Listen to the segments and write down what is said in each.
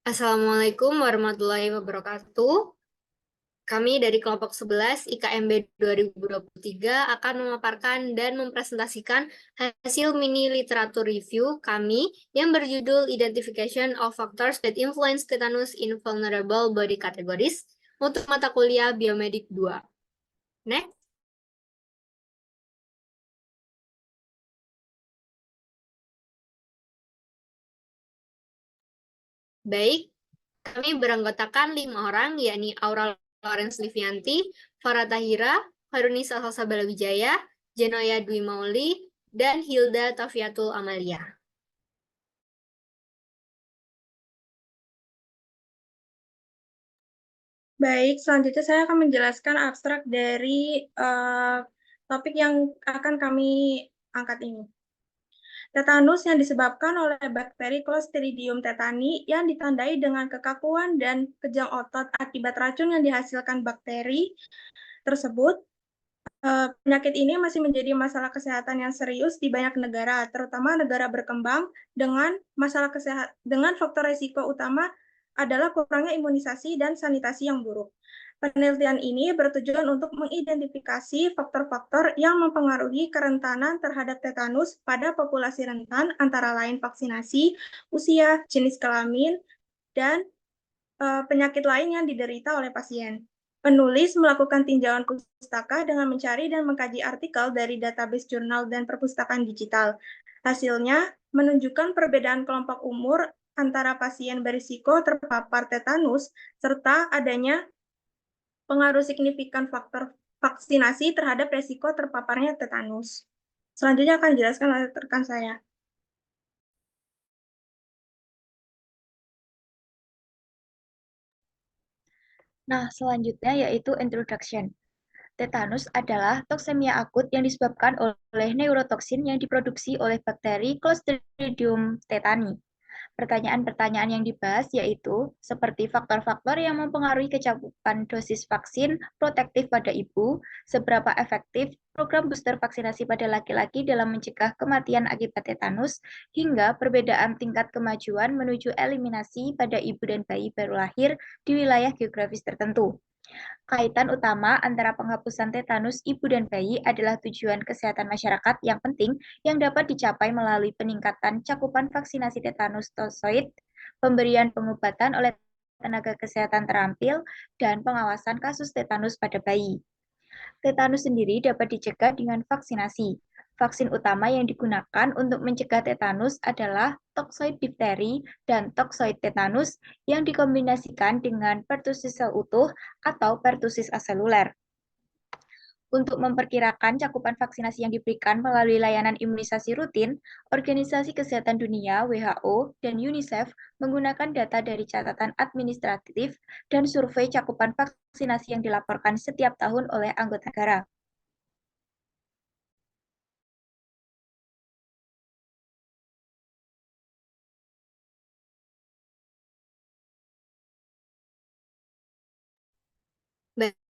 Assalamualaikum warahmatullahi wabarakatuh. Kami dari kelompok 11 IKMB 2023 akan memaparkan dan mempresentasikan hasil mini literatur review kami yang berjudul Identification of Factors that Influence Tetanus in Vulnerable Body Categories untuk mata kuliah Biomedik 2. Next. Baik, kami beranggotakan 5 orang, yakni Aura Lawrence Livianti, Farah Tahira, Harunisa Salsabala Wijaya, Jenoya Dwi Mauli, dan Hilda Tafiatul Amalia. Baik, selanjutnya saya akan menjelaskan abstrak dari topik yang akan kami angkat ini. Tetanus yang disebabkan oleh bakteri Clostridium tetani yang ditandai dengan kekakuan dan kejang otot akibat racun yang dihasilkan bakteri tersebut. Penyakit ini masih menjadi masalah kesehatan yang serius di banyak negara, terutama negara berkembang dengan faktor risiko utama adalah kurangnya imunisasi dan sanitasi yang buruk. Penelitian ini bertujuan untuk mengidentifikasi faktor-faktor yang mempengaruhi kerentanan terhadap tetanus pada populasi rentan, antara lain vaksinasi, usia, jenis kelamin, dan penyakit lain yang diderita oleh pasien. Penulis melakukan tinjauan pustaka dengan mencari dan mengkaji artikel dari database jurnal dan perpustakaan digital. Hasilnya menunjukkan perbedaan kelompok umur antara pasien berisiko terpapar tetanus serta adanya pengaruh signifikan faktor vaksinasi terhadap resiko terpaparnya tetanus. Selanjutnya akan dijelaskan oleh rekan saya. Nah, selanjutnya yaitu introduction. Tetanus adalah toksemia akut yang disebabkan oleh neurotoksin yang diproduksi oleh bakteri Clostridium tetani. Pertanyaan-pertanyaan yang dibahas yaitu seperti faktor-faktor yang mempengaruhi kecakupan dosis vaksin protektif pada ibu, seberapa efektif program booster vaksinasi pada laki-laki dalam mencegah kematian akibat tetanus, hingga perbedaan tingkat kemajuan menuju eliminasi pada ibu dan bayi baru lahir di wilayah geografis tertentu. Kaitan utama antara penghapusan tetanus ibu dan bayi adalah tujuan kesehatan masyarakat yang penting yang dapat dicapai melalui peningkatan cakupan vaksinasi tetanus tozoid, pemberian pengobatan oleh tenaga kesehatan terampil, dan pengawasan kasus tetanus pada bayi. Tetanus sendiri dapat dicegah dengan vaksinasi. Vaksin utama yang digunakan untuk mencegah tetanus adalah toksoid difteri dan toksoid tetanus yang dikombinasikan dengan pertusis sel utuh atau pertusis aseluler. Untuk memperkirakan cakupan vaksinasi yang diberikan melalui layanan imunisasi rutin, Organisasi Kesehatan Dunia (WHO) dan UNICEF menggunakan data dari catatan administratif dan survei cakupan vaksinasi yang dilaporkan setiap tahun oleh anggota negara.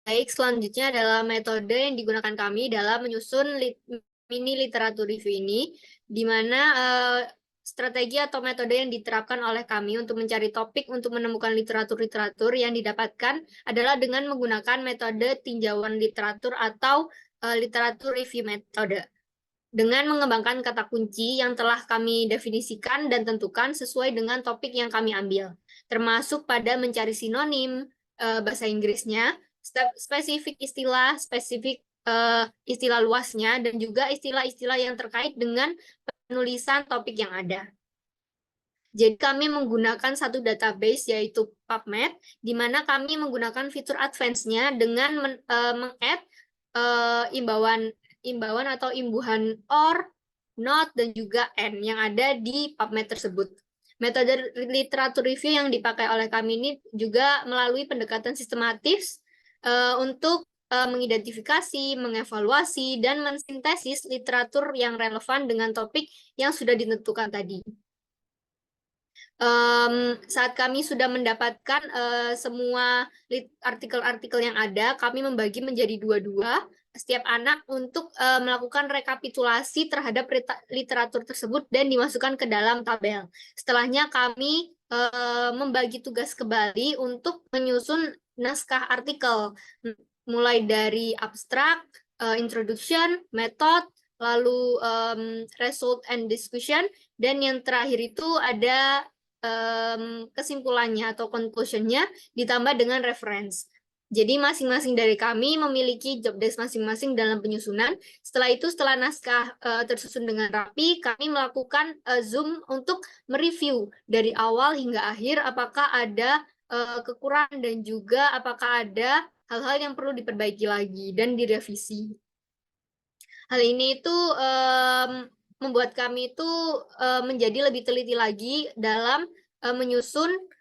Baik, selanjutnya adalah metode yang digunakan kami dalam menyusun mini literatur review ini, di mana strategi atau metode yang diterapkan oleh kami untuk mencari topik untuk menemukan literatur-literatur yang didapatkan adalah dengan menggunakan metode tinjauan literatur atau literatur review metode. Dengan mengembangkan kata kunci yang telah kami definisikan dan tentukan sesuai dengan topik yang kami ambil, termasuk pada mencari sinonim bahasa Inggrisnya, spesifik istilah, spesifik istilah luasnya, dan juga istilah-istilah yang terkait dengan penulisan topik yang ada. Jadi kami menggunakan satu database yaitu PubMed, di mana kami menggunakan fitur advance-nya dengan meng-add imbauan atau imbuhan OR, not, dan juga N yang ada di PubMed tersebut. Metode literatur review yang dipakai oleh kami ini juga melalui pendekatan sistematis untuk mengidentifikasi, mengevaluasi, dan mensintesis literatur yang relevan dengan topik yang sudah ditentukan tadi. Saat kami sudah mendapatkan semua artikel-artikel yang ada, kami membagi menjadi dua-dua setiap anak untuk melakukan rekapitulasi terhadap literatur tersebut dan dimasukkan ke dalam tabel. Setelahnya kami membagi tugas kembali untuk menyusun naskah artikel, mulai dari abstrak, introduction, method, lalu result and discussion, dan yang terakhir itu ada kesimpulannya atau conclusion-nya ditambah dengan reference. Jadi masing-masing dari kami memiliki job desk masing-masing dalam penyusunan. Setelah itu, setelah naskah tersusun dengan rapi, kami melakukan Zoom untuk mereview dari awal hingga akhir apakah ada kekurangan dan juga apakah ada hal-hal yang perlu diperbaiki lagi dan direvisi. Hal ini itu membuat kami itu menjadi lebih teliti lagi dalam menyusun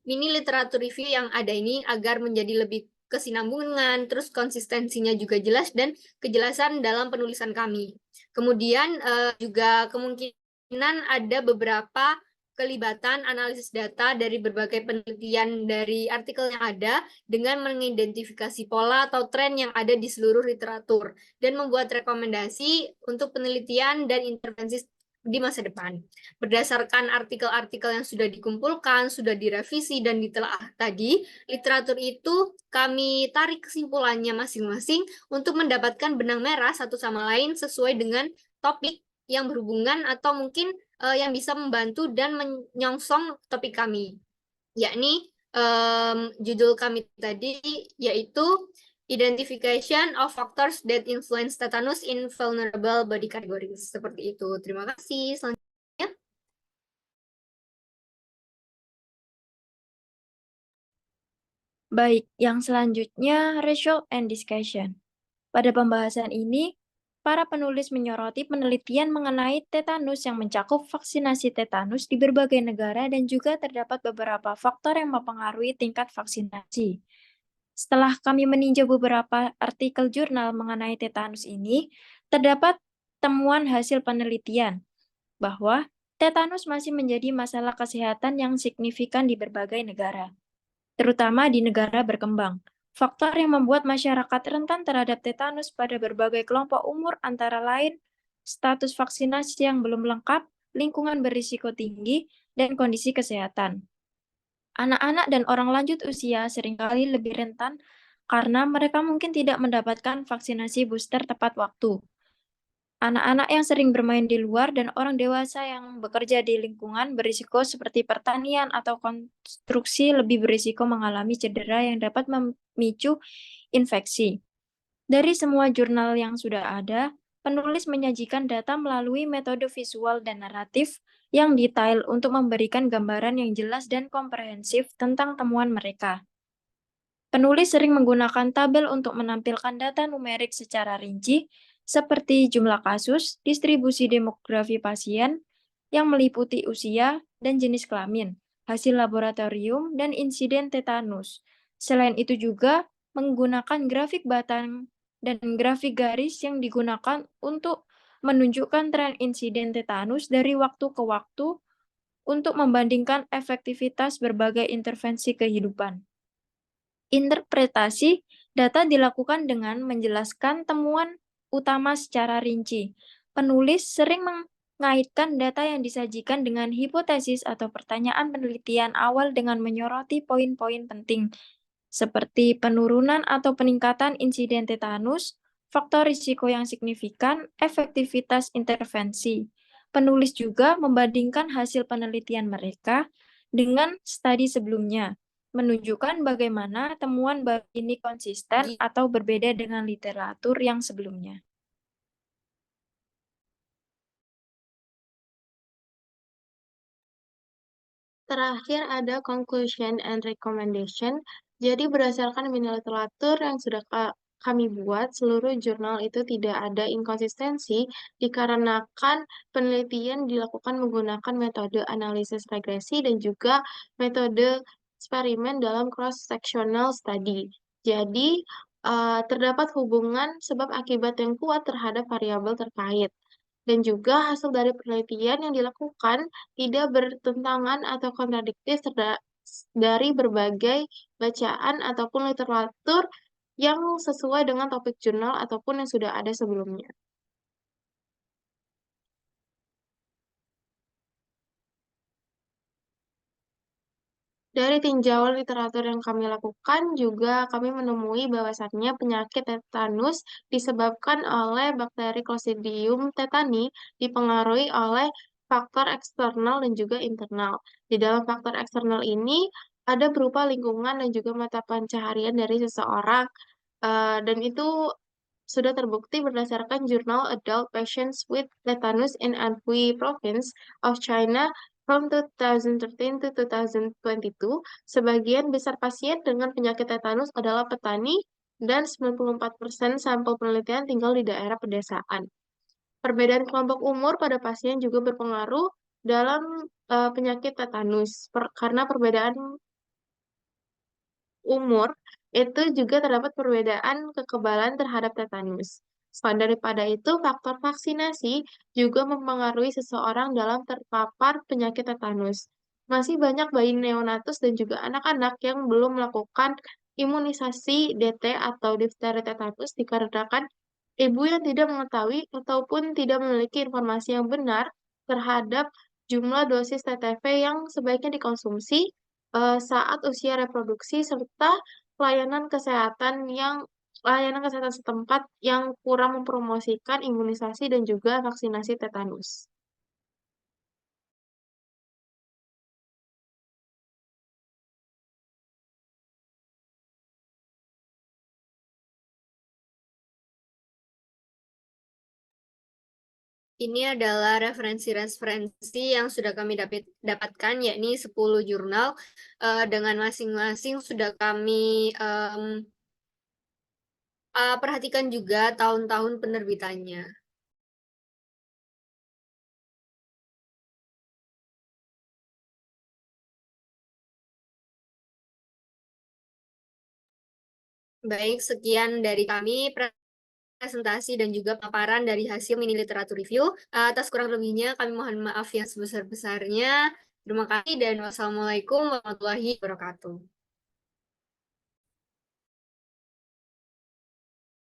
mini literatur review yang ada ini agar menjadi lebih kesinambungan, terus konsistensinya juga jelas dan kejelasan dalam penulisan kami. Kemudian juga kemungkinan ada beberapa kelibatan analisis data dari berbagai penelitian dari artikel yang ada dengan mengidentifikasi pola atau tren yang ada di seluruh literatur dan membuat rekomendasi untuk penelitian dan intervensi di masa depan. Berdasarkan artikel-artikel yang sudah dikumpulkan, sudah direvisi dan ditelaah tadi, literatur itu kami tarik kesimpulannya masing-masing untuk mendapatkan benang merah satu sama lain sesuai dengan topik yang berhubungan atau mungkin yang bisa membantu dan menyongsong topik kami. Yakni judul kami tadi yaitu Identification of Factors that Influence Tetanus in Vulnerable Body Categories. Seperti itu. Terima kasih. Selanjutnya. Baik, yang selanjutnya result and discussion. Pada pembahasan ini, para penulis menyoroti penelitian mengenai tetanus yang mencakup vaksinasi tetanus di berbagai negara dan juga terdapat beberapa faktor yang mempengaruhi tingkat vaksinasi. Setelah kami meninjau beberapa artikel jurnal mengenai tetanus ini, terdapat temuan hasil penelitian bahwa tetanus masih menjadi masalah kesehatan yang signifikan di berbagai negara, terutama di negara berkembang. Faktor yang membuat masyarakat rentan terhadap tetanus pada berbagai kelompok umur antara lain status vaksinasi yang belum lengkap, lingkungan berisiko tinggi, dan kondisi kesehatan. Anak-anak dan orang lanjut usia seringkali lebih rentan karena mereka mungkin tidak mendapatkan vaksinasi booster tepat waktu. Anak-anak yang sering bermain di luar dan orang dewasa yang bekerja di lingkungan berisiko seperti pertanian atau konstruksi lebih berisiko mengalami cedera yang dapat memicu infeksi. Dari semua jurnal yang sudah ada, penulis menyajikan data melalui metode visual dan naratif yang detail untuk memberikan gambaran yang jelas dan komprehensif tentang temuan mereka. Penulis sering menggunakan tabel untuk menampilkan data numerik secara rinci, seperti jumlah kasus, distribusi demografi pasien, yang meliputi usia dan jenis kelamin, hasil laboratorium, dan insiden tetanus. Selain itu juga menggunakan grafik batang dan grafik garis yang digunakan untuk menunjukkan tren insiden tetanus dari waktu ke waktu untuk membandingkan efektivitas berbagai intervensi kehidupan. Interpretasi data dilakukan dengan menjelaskan temuan utama secara rinci. Penulis sering mengaitkan data yang disajikan dengan hipotesis atau pertanyaan penelitian awal dengan menyoroti poin-poin penting, seperti penurunan atau peningkatan insiden tetanus, faktor risiko yang signifikan, efektivitas intervensi. Penulis juga membandingkan hasil penelitian mereka dengan studi sebelumnya, menunjukkan bagaimana temuan baru ini konsisten atau berbeda dengan literatur yang sebelumnya. Terakhir ada conclusion and recommendation. Jadi berdasarkan mini literatur yang sudah kami buat, seluruh jurnal itu tidak ada inkonsistensi dikarenakan penelitian dilakukan menggunakan metode analisis regresi dan juga metode eksperimen dalam cross-sectional study. Jadi, terdapat hubungan sebab akibat yang kuat terhadap variabel terkait. Dan juga hasil dari penelitian yang dilakukan tidak bertentangan atau kontradiktif dari berbagai bacaan ataupun literatur yang sesuai dengan topik jurnal ataupun yang sudah ada sebelumnya. Dari tinjauan literatur yang kami lakukan juga kami menemui bahwasannya penyakit tetanus disebabkan oleh bakteri Clostridium tetani dipengaruhi oleh faktor eksternal dan juga internal. Di dalam faktor eksternal ini ada berupa lingkungan dan juga mata pencaharian dari seseorang, dan itu sudah terbukti berdasarkan jurnal Adult Patients with Tetanus in Anhui Province of China from 2013 to 2022, sebagian besar pasien dengan penyakit tetanus adalah petani dan 94% sampel penelitian tinggal di daerah pedesaan. Perbedaan kelompok umur pada pasien juga berpengaruh dalam penyakit tetanus, karena perbedaan umur itu juga terdapat perbedaan kekebalan terhadap tetanus. Selain daripada itu, faktor vaksinasi juga mempengaruhi seseorang dalam terpapar penyakit tetanus. Masih banyak bayi neonatus dan juga anak-anak yang belum melakukan imunisasi DT atau difteri tetanus dikarenakan ibu yang tidak mengetahui ataupun tidak memiliki informasi yang benar terhadap jumlah dosis TTV yang sebaiknya dikonsumsi saat usia reproduksi serta layanan kesehatan setempat yang kurang mempromosikan imunisasi dan juga vaksinasi tetanus. Ini adalah referensi-referensi yang sudah kami dapatkan, yakni 10 jurnal, dengan masing-masing sudah kami perhatikan juga tahun-tahun penerbitannya. Baik, sekian dari kami presentasi dan juga paparan dari hasil mini literatur review. Atas kurang lebihnya kami mohon maaf yang sebesar-besarnya. Terima kasih dan wassalamualaikum warahmatullahi wabarakatuh.